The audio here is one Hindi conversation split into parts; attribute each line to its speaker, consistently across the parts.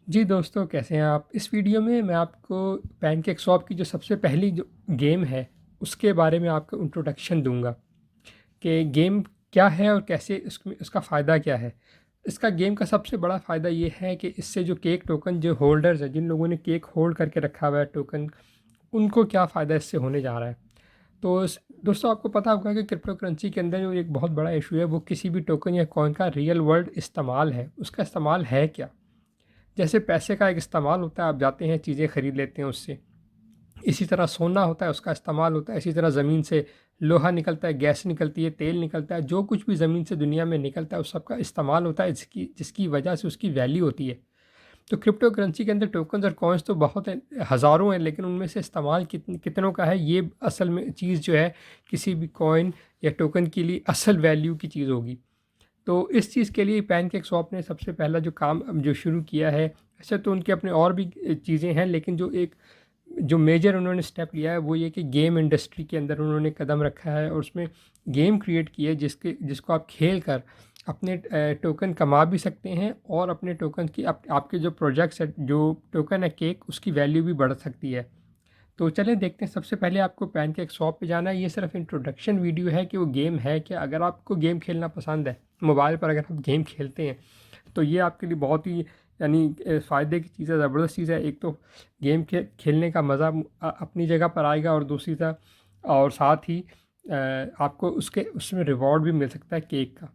Speaker 1: जी दोस्तों, कैसे हैं आप? इस वीडियो में मैं आपको पैनकेक स्वैप की जो सबसे पहली जो गेम है उसके बारे में आपको इंट्रोडक्शन दूंगा कि गेम क्या है और कैसे उसमें उसका फ़ायदा क्या है। इसका गेम का सबसे बड़ा फ़ायदा ये है कि इससे जो केक टोकन जो होल्डर्स हैं, जिन लोगों ने केक होल्ड करके रखा हुआ है टोकन, उनको क्या फ़ायदा इससे होने जा रहा है। तो दोस्तों, आपको पता होगा कि क्रिप्टो करेंसी के अंदर जो एक बहुत बड़ा इशू है वो किसी भी टोकन या कॉइन का रियल वर्ल्ड इस्तेमाल है। उसका इस्तेमाल है क्या? जैसे पैसे का एक इस्तेमाल होता है, आप जाते हैं चीज़ें ख़रीद लेते हैं उससे। इसी तरह सोना होता है, उसका इस्तेमाल होता है। इसी तरह ज़मीन से लोहा निकलता है, गैस निकलती है, तेल निकलता है। जो कुछ भी ज़मीन से दुनिया में निकलता है उस सब का इस्तेमाल होता है, जिसकी वजह से उसकी वैल्यू होती है। तो क्रिप्टो करेंसी के अंदर टोकन्स और कॉइन्स तो बहुत हैं, हज़ारों हैं, लेकिन उनमें से इस्तेमाल कितनों का है, ये असल में चीज़ जो है किसी भी कॉइन या टोकन के लिए असल वैल्यू की चीज़ होगी। तो इस चीज़ के लिए पैनकेक स्वैप ने सबसे पहला जो काम जो शुरू किया है, ऐसे तो उनके अपने और भी चीज़ें हैं, लेकिन जो मेजर उन्होंने स्टेप लिया है वो ये कि गेम इंडस्ट्री के अंदर उन्होंने कदम रखा है और उसमें गेम क्रिएट की है जिसको आप खेल कर अपने टोकन कमा भी सकते हैं और अपने टोकन की आपके जो प्रोजेक्ट्स है, जो टोकन है केक, उसकी वैल्यू भी बढ़ सकती है। तो चलें देखते हैं। सबसे पहले आपको पैनकेक शॉप पे जाना है। ये सिर्फ इंट्रोडक्शन वीडियो है कि वो गेम है क्या। अगर आपको गेम खेलना पसंद है, मोबाइल पर अगर आप गेम खेलते हैं, तो ये आपके लिए बहुत ही यानी फ़ायदे की चीज़ है, ज़बरदस्त चीज़ है। एक तो गेम खेलने का मज़ा अपनी जगह पर आएगा, और दूसरी तरह और साथ ही आपको उसमें रिवॉर्ड भी मिल सकता है केक का।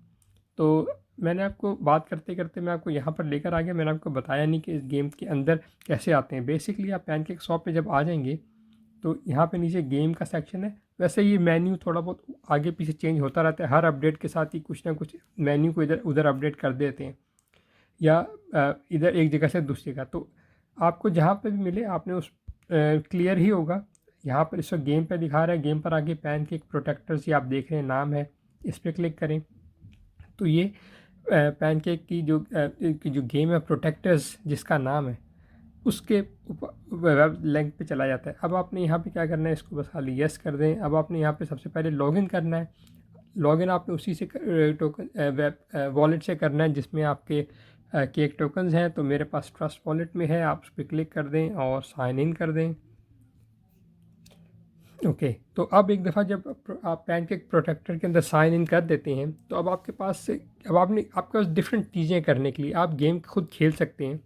Speaker 1: तो मैंने आपको बात करते करते मैं आपको यहाँ पर लेकर आ गया। मैंने आपको बताया नहीं कि इस गेम के अंदर कैसे आते हैं। बेसिकली आप पैनकेक शॉप पे जब आ जाएंगे तो यहाँ पे नीचे गेम का सेक्शन है। वैसे ये मेन्यू थोड़ा बहुत आगे पीछे चेंज होता रहता है, हर अपडेट के साथ ही कुछ ना कुछ मेन्यू को इधर उधर अपडेट कर देते हैं, या इधर एक जगह से दूसरी जगह। तो आपको जहाँ पे भी मिले आपने उस क्लियर ही होगा। यहाँ पर इस वक्त गेम पे दिखा रहा है, गेम पर आगे पैनकेक प्रोटेक्टर्स, ये आप देख रहे हैं नाम है, इस पर क्लिक करें तो ये पैनकेक की जो गेम है प्रोटेक्टर्स जिसका नाम है, उसके वेब लिंक पे चला जाता है। अब आपने यहाँ पे क्या करना है, इसको बस खाली यस कर दें। अब आपने यहाँ पे सबसे पहले लॉगिन करना है। लॉगिन आपने उसी से टोकन वेब वॉलेट से करना है जिसमें आपके केक टोकन्स हैं। तो मेरे पास ट्रस्ट वॉलेट में है, आप उस पर क्लिक कर दें और साइन इन कर दें। ओके, तो अब एक दफ़ा जब आप पैनकेक प्रोटेक्टर के अंदर साइन इन कर देते हैं, तो अब आपके पास से अब आपके पास डिफरेंट चीज़ें करने के लिए आप गेम खुद खेल सकते हैं,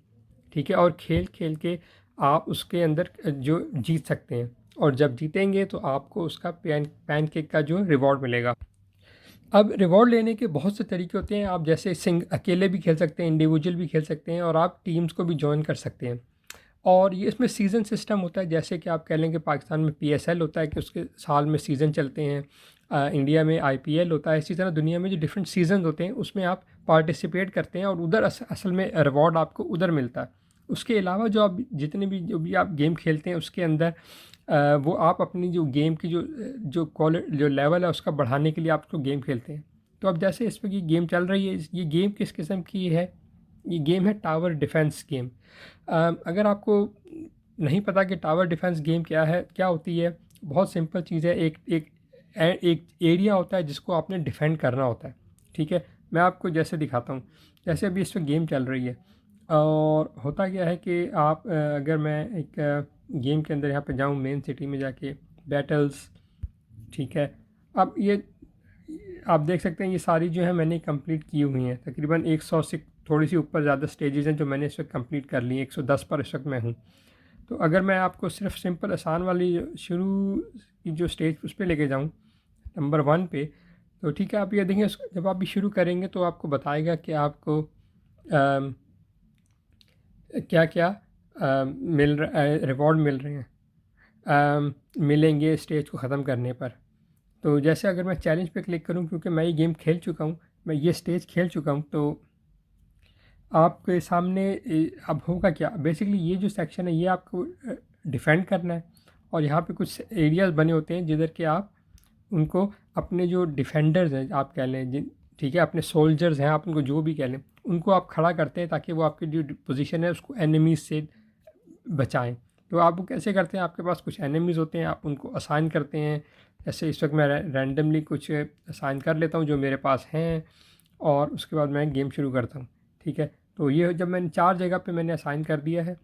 Speaker 1: ठीक है। और खेल खेल के आप उसके अंदर जो जीत सकते हैं, और जब जीतेंगे तो आपको उसका पैनकेक का जो रिवॉर्ड मिलेगा। अब रिवॉर्ड लेने के बहुत से तरीके होते हैं। आप जैसे अकेले भी खेल सकते हैं, इंडिविजुअल भी खेल सकते हैं, और आप टीम्स को भी ज्वाइन कर सकते हैं। और ये इसमें सीज़न सिस्टम होता है। जैसे कि आप कह लें कि पाकिस्तान में पीएसएल होता है कि उसके साल में सीज़न चलते हैं, इंडिया में आईपीएल होता है। इसी तरह दुनिया में जो डिफरेंट सीज़न होते हैं उसमें आप पार्टिसिपेट करते हैं, और उधर असल में रिवॉर्ड आपको उधर मिलता है। उसके अलावा जो भी आप गेम खेलते हैं उसके अंदर वो आप अपनी जो गेम की जो लेवल है उसका बढ़ाने के लिए आप उसको गेम खेलते हैं। तो अब जैसे इसमें ये गेम चल रही है, ये गेम किस किस्म की है? ये गेम है टावर डिफेंस गेम। अगर आपको नहीं पता कि टावर डिफेंस गेम क्या है, क्या होती है, बहुत सिंपल चीज़ है। एक एरिया होता है जिसको आपने डिफेंड करना होता है, ठीक है। मैं आपको जैसे दिखाता हूँ। जैसे अभी इस वक्त गेम चल रही है, और होता क्या है कि अगर मैं एक गेम के अंदर यहाँ पे जाऊँ, मेन सिटी में जाके बैटल्स, ठीक है। अब ये आप देख सकते हैं, ये सारी जो है मैंने कंप्लीट की हुई हैं। तकरीबन 100 से थोड़ी सी ऊपर ज़्यादा स्टेजेस हैं जो मैंने इस वक्त कंप्लीट कर ली हैं। 110 पर इस वक्त मैं हूँ। तो अगर मैं आपको सिर्फ सिंपल आसान वाली शुरू की जो स्टेज उस पर लेके जाऊँ, नंबर 1 पे, तो ठीक है। आप ये देखें, जब आप भी शुरू करेंगे तो आपको बताएगा कि आपको क्या क्या रिवॉर्ड मिल रहे हैं, मिलेंगे स्टेज को ख़त्म करने पर। तो जैसे अगर मैं चैलेंज पे क्लिक करूं, क्योंकि मैं ये गेम खेल चुका हूं, मैं ये स्टेज खेल चुका हूं, तो आपके सामने अब होगा क्या। बेसिकली ये जो सेक्शन है ये आपको डिफेंड करना है, और यहाँ पे कुछ एरियाज़ बने होते हैं जिधर के आप उनको अपने जो डिफेंडर्स हैं आप कह लें, जिन ठीक है, अपने सोल्जर्स हैं, आप उनको जो भी कह लें, उनको आप खड़ा करते हैं ताकि वो आपकी जो पोजीशन है उसको एनिमीज़ से बचाएं। तो आप वो कैसे करते हैं, आपके पास कुछ एनिमीज़ होते हैं, आप उनको असाइन करते हैं। जैसे इस वक्त मैं रैंडमली कुछ असाइन कर लेता हूँ जो मेरे पास हैं, और उसके बाद मैं गेम शुरू करता हूँ, ठीक है। तो ये जब मैंने 4 जगह पे मैंने असाइन कर दिया है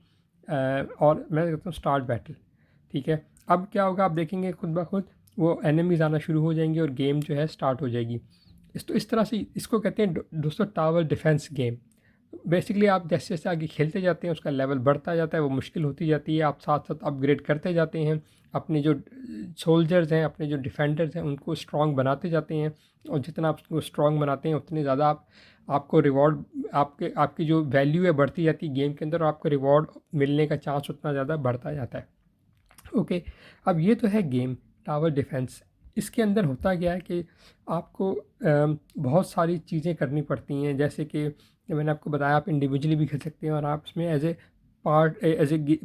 Speaker 1: और मैं कहता हूँ स्टार्ट बैटल, ठीक है। अब क्या होगा, आप देखेंगे खुद ब खुद वो एनिमीज़ आना शुरू हो जाएंगे और गेम जो है स्टार्ट हो जाएगी। इस तरह से इसको कहते हैं दोस्तों टावर डिफेंस गेम। बेसिकली आप जैसे जैसे आगे खेलते जाते हैं उसका लेवल बढ़ता जाता है, वो मुश्किल होती जाती है, आप साथ साथ अपग्रेड करते जाते हैं, अपने जो सोल्जर्स हैं, अपने जो डिफेंडर्स हैं उनको स्ट्रॉन्ग बनाते जाते हैं। और जितना आप उसको स्ट्रॉन्ग बनाते हैं उतने ज़्यादा आपको रिवॉर्ड, आपकी जो वैल्यू है बढ़ती जाती है गेम के अंदर, और आपको रिवॉर्ड मिलने का चांस उतना ज़्यादा बढ़ता जाता है। ओके, अब ये तो है गेम टावर डिफेंस। इसके अंदर होता क्या है कि आपको बहुत सारी चीज़ें करनी पड़ती हैं, जैसे कि मैंने आपको बताया आप इंडिविजुअली भी खेल सकते हैं और आप इसमें एज ए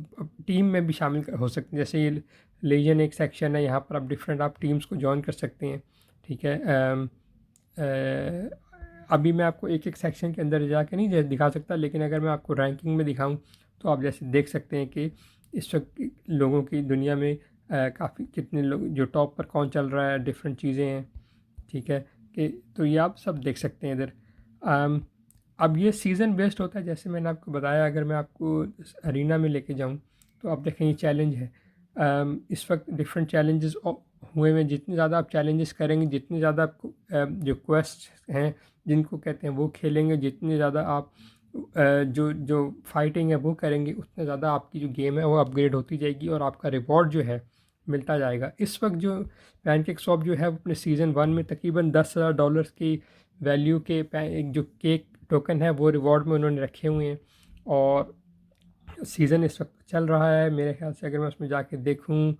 Speaker 1: टीम में भी शामिल हो सकते हैं। जैसे ये लेजन एक सेक्शन है, यहाँ पर आप डिफरेंट आप टीम्स को ज्वाइन कर सकते हैं, ठीक है। अभी मैं आपको एक एक सेक्शन के अंदर जाके नहीं दिखा सकता, लेकिन अगर मैं आपको रैंकिंग में दिखाऊं तो आप जैसे देख सकते हैं कि इस वक्त लोगों की दुनिया में काफ़ी कितने लोग जो टॉप पर कौन चल रहा है, डिफरेंट चीज़ें हैं, ठीक है। कि तो ये आप सब देख सकते हैं इधर। अब ये सीज़न बेस्ड होता है, जैसे मैंने आपको बताया। अगर मैं आपको अरीना में लेके जाऊं तो आप देखें ये चैलेंज है। इस वक्त डिफरेंट चैलेंजेस हुए हैं। जितने ज़्यादा आप चैलेंजेस करेंगे, जितने ज़्यादा आपको जो क्वेस्ट हैं जिनको कहते हैं वो खेलेंगे, जितने ज़्यादा आप जो जो फाइटिंग है वो करेंगे, उतने ज़्यादा आपकी जो गेम है वो अपग्रेड होती जाएगी और आपका रिवॉर्ड जो है मिलता जाएगा। इस वक्त जो पैनकेक शॉप जो है वो अपने सीज़न 1 में तकरीबन $10,000 की वैल्यू के एक जो केक टोकन है वो रिवॉर्ड में उन्होंने रखे हुए हैं। और सीज़न इस वक्त चल रहा है मेरे ख्याल से, अगर मैं उसमें जाके देखूँ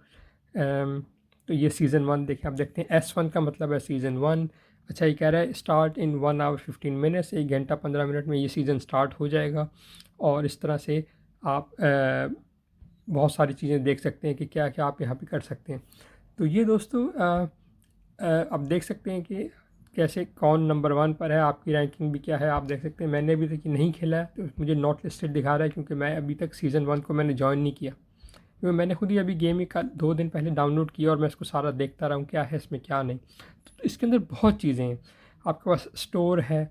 Speaker 1: तो ये सीज़न 1 देखें, आप देखते हैं S1 का मतलब है सीज़न 1। अच्छा, ये कह रहा है स्टार्ट इन 1 आवर 15 मिनट्स, 1 घंटा 15 मिनट में ये सीज़न स्टार्ट हो जाएगा। और इस तरह से आप बहुत सारी चीज़ें देख सकते हैं कि क्या क्या आप यहाँ पे कर सकते हैं। तो ये दोस्तों अब देख सकते हैं कि कैसे कौन नंबर 1 पर है, आपकी रैंकिंग भी क्या है आप देख सकते हैं। मैंने अभी तक ये नहीं खेला है तो मुझे नॉट लिस्टेड दिखा रहा है, क्योंकि मैं अभी तक सीज़न 1 को मैंने ज्वाइन नहीं किया, क्योंकि मैंने खुद ही अभी गेम का 2 दिन पहले डाउनलोड किया और मैं इसको सारा देखता रहा हूँ क्या है इसमें क्या नहीं। तो इसके अंदर बहुत चीज़ें हैं। आपके पास स्टोर है,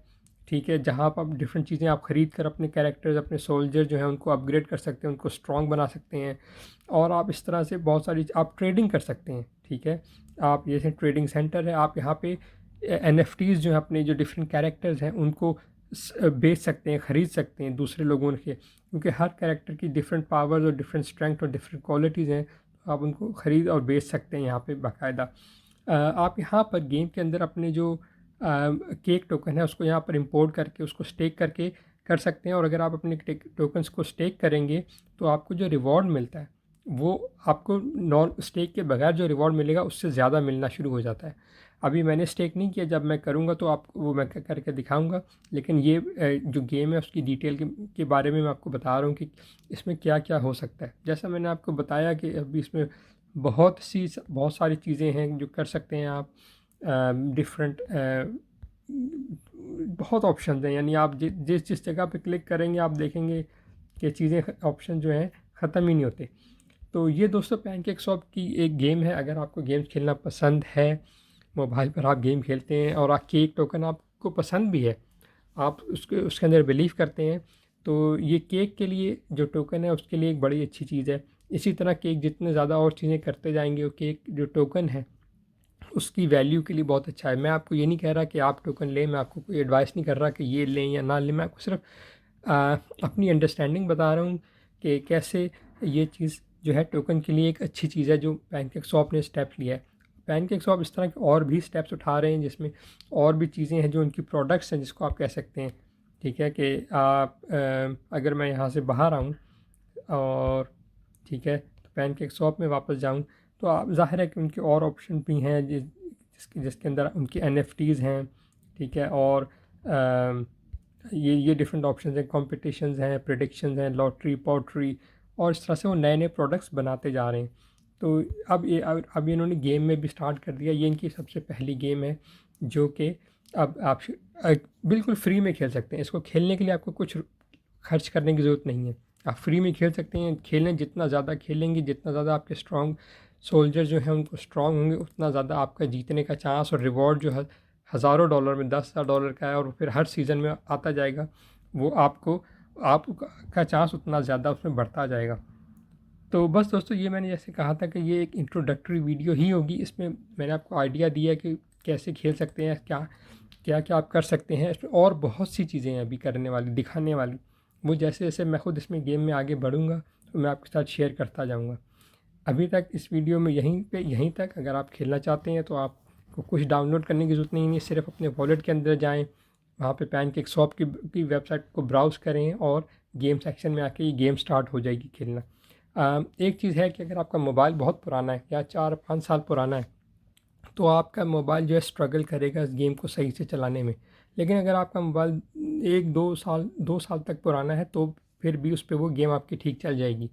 Speaker 1: ठीक है, जहाँ पर आप डिफरेंट चीज़ें आप ख़रीद कर अपने कैरेक्टर्स, अपने सोल्जर जो हैं उनको अपग्रेड कर सकते हैं, उनको स्ट्रॉन्ग बना सकते हैं। और आप इस तरह से बहुत सारी आप ट्रेडिंग कर सकते हैं, ठीक है। आप जैसे ट्रेडिंग सेंटर है, आप यहाँ पे NFTs जो हैं अपने जो डिफरेंट कैरेक्टर्स हैं उनको बेच सकते हैं, ख़रीद सकते हैं दूसरे लोगों के, क्योंकि हर कैरेक्टर की डिफरेंट पावर्स और डिफरेंट स्ट्रेंथ और डिफरेंट क्वालिटीज़ हैं। तो आप उनको ख़रीद और बेच सकते हैं यहाँ पे बाकायदा। आप यहाँ पर गेम के अंदर अपने जो केक टोकन है उसको यहाँ पर इंपोर्ट करके उसको स्टेक करके कर सकते हैं। और अगर आप अपने टोकन्स को स्टेक करेंगे तो आपको जो रिवॉर्ड मिलता है वो आपको नॉन स्टेक के बगैर जो रिवॉर्ड मिलेगा उससे ज़्यादा मिलना शुरू हो जाता है। अभी मैंने स्टेक नहीं किया, जब मैं करूँगा तो आपको वो मैं करके दिखाऊँगा। लेकिन ये जो गेम है उसकी डिटेल के बारे में मैं आपको बता रहा हूँ कि इसमें क्या क्या हो सकता है। जैसा मैंने आपको बताया कि अभी इसमें बहुत सारी चीज़ें हैं जो कर सकते हैं आप। डिफरेंट बहुत ऑप्शन हैं, यानी आप जिस जगह पे क्लिक करेंगे आप देखेंगे कि चीज़ें ऑप्शन जो हैं ख़त्म ही नहीं होते। तो ये दोस्तों पैनकेक शॉप की एक गेम है। अगर आपको गेम्स खेलना पसंद है, मोबाइल पर आप गेम खेलते हैं और आप केक टोकन आपको पसंद भी है, आप उसके अंदर बिलीव करते हैं, तो ये केक के लिए जो टोकन है उसके लिए एक बड़ी अच्छी चीज़ है। इसी तरह केक जितने ज़्यादा और चीज़ें करते जाएंगे वो केक जो टोकन है उसकी वैल्यू के लिए बहुत अच्छा है। मैं आपको ये नहीं कह रहा कि आप टोकन लें, मैं आपको कोई एडवाइस नहीं कर रहा कि ये लें या ना लें, मैं आपको सिर्फ अपनी अंडरस्टैंडिंग बता रहा हूँ कि कैसे ये चीज़ जो है टोकन के लिए एक अच्छी चीज़ है जो पैनकेक शॉप ने स्टेप लिया है। पैनकेक शॉप इस तरह के और भी स्टेप्स उठा रहे हैं जिसमें और भी चीज़ें हैं जो उनकी प्रोडक्ट्स हैं जिसको आप कह सकते हैं, ठीक है। कि आप अगर मैं यहाँ से बाहर आऊँ और ठीक है तो पैनकेक शॉप में वापस जाऊँ तो आप ज़ाहिर है कि उनके और ऑप्शन भी हैं जिसके अंदर उनकी NFTs हैं, ठीक है। और ये डिफरेंट ऑप्शन हैं, कॉम्पिटिशन्स हैं, प्रेडिक्शंस हैं, लॉटरी पॉटरी, और इस तरह से वो नए नए प्रोडक्ट्स बनाते जा रहे हैं। तो अब इन्होंने गेम में भी स्टार्ट कर दिया। ये इनकी सबसे पहली गेम है जो कि अब आप बिल्कुल फ्री में खेल सकते हैं। इसको खेलने के लिए आपको कुछ खर्च करने की ज़रूरत नहीं है, आप फ्री में खेल सकते हैं। खेलें, जितना ज़्यादा खेलेंगे, जितना ज़्यादा आपके स्ट्रॉन्ग सोल्जर जो हैं उनको स्ट्रॉन्ग होंगे, उतना ज़्यादा आपका जीतने का चांस और रिवॉर्ड जो है $1000 में $10,000 का है और फिर हर सीज़न में आता जाएगा। वो आपका चांस उतना ज़्यादा उसमें बढ़ता जाएगा। तो बस दोस्तों, ये मैंने जैसे कहा था कि ये एक इंट्रोडक्टरी वीडियो ही होगी। इसमें मैंने आपको आइडिया दिया कि कैसे खेल सकते हैं, क्या क्या क्या आप कर सकते हैं। इसमें और बहुत सी चीज़ें हैं अभी करने वाली, दिखाने वाली। वो जैसे जैसे मैं खुद इसमें गेम में आगे बढ़ूँगा तो मैं आपके साथ शेयर करता जाऊँगा। अभी तक इस वीडियो में यहीं तक। अगर आप खेलना चाहते हैं तो आपको कुछ डाउनलोड करने की ज़रूरत नहीं है, सिर्फ अपने वॉलेट के अंदर जाएँ, वहाँ पे पैनकेकशॉप की वेबसाइट को ब्राउज़ करें और गेम सेक्शन में आके ये गेम स्टार्ट हो जाएगी खेलना। एक चीज़ है कि अगर आपका मोबाइल बहुत पुराना है या 4-5 साल पुराना है तो आपका मोबाइल जो है स्ट्रगल करेगा इस गेम को सही से चलाने में। लेकिन अगर आपका मोबाइल 1-2 साल तक पुराना है तो फिर भी उस पे वो गेम आपकी ठीक चल जाएगी।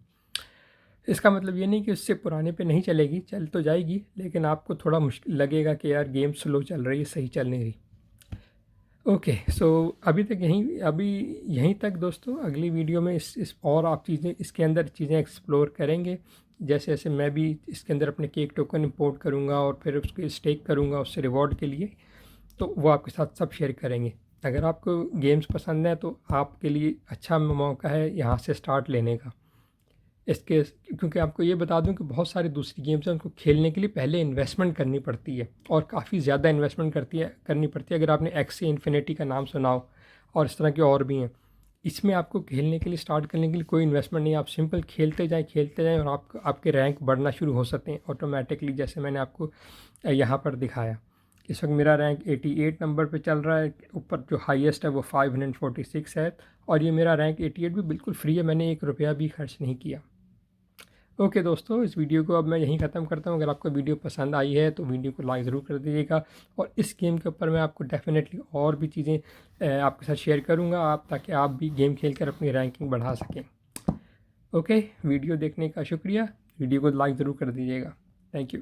Speaker 1: इसका मतलब ये नहीं कि उससे पुराने पे नहीं चलेगी, चल तो जाएगी, लेकिन आपको थोड़ा मुश्किल लगेगा कि यार गेम स्लो चल रही है, सही चल नहीं रही। ओके, सो अभी यहीं तक दोस्तों। अगली वीडियो में इस और आप चीज़ें इसके अंदर चीज़ें एक्सप्लोर करेंगे। जैसे जैसे मैं भी इसके अंदर अपने केक टोकन इंपोर्ट करूँगा और फिर उसको स्टेक करूँगा उससे रिवॉर्ड के लिए, तो वो आपके साथ सब शेयर करेंगे। अगर आपको गेम्स पसंद है तो आपके लिए अच्छा मौका है यहाँ से स्टार्ट लेने का। इसके क्योंकि आपको ये बता दूं कि बहुत सारी दूसरी गेम्स हैं, उनको खेलने के लिए पहले इन्वेस्टमेंट करनी पड़ती है और काफ़ी ज़्यादा इन्वेस्टमेंट करनी पड़ती है। अगर आपने एक्से इन्फिनिटी का नाम सुना हो और इस तरह के और भी हैं, इसमें आपको खेलने के लिए, स्टार्ट करने के लिए कोई इन्वेस्टमेंट नहीं है। आप सिंपल खेलते जाएँ और आपके रैंक बढ़ना शुरू हो सकते हैं ऑटोमेटिकली, जैसे मैंने आपको यहाँ पर दिखाया। इस वक्त मेरा रैंक 88 नंबर पे चल रहा है, ऊपर जो हाईएस्ट है वो 546 है, और ये मेरा रैंक 88 भी बिल्कुल फ्री है, मैंने 1 रुपया भी खर्च नहीं किया। ओके दोस्तों, इस वीडियो को अब मैं यहीं ख़त्म करता हूँ। अगर आपको वीडियो पसंद आई है तो वीडियो को लाइक ज़रूर कर दीजिएगा, और इस गेम के ऊपर मैं आपको डेफिनेटली और भी चीज़ें आपके साथ शेयर करूँगा, ताकि आप भी गेम खेलकर अपनी रैंकिंग बढ़ा सकें। ओके, वीडियो देखने का शुक्रिया। वीडियो को लाइक ज़रूर कर दीजिएगा। Thank you.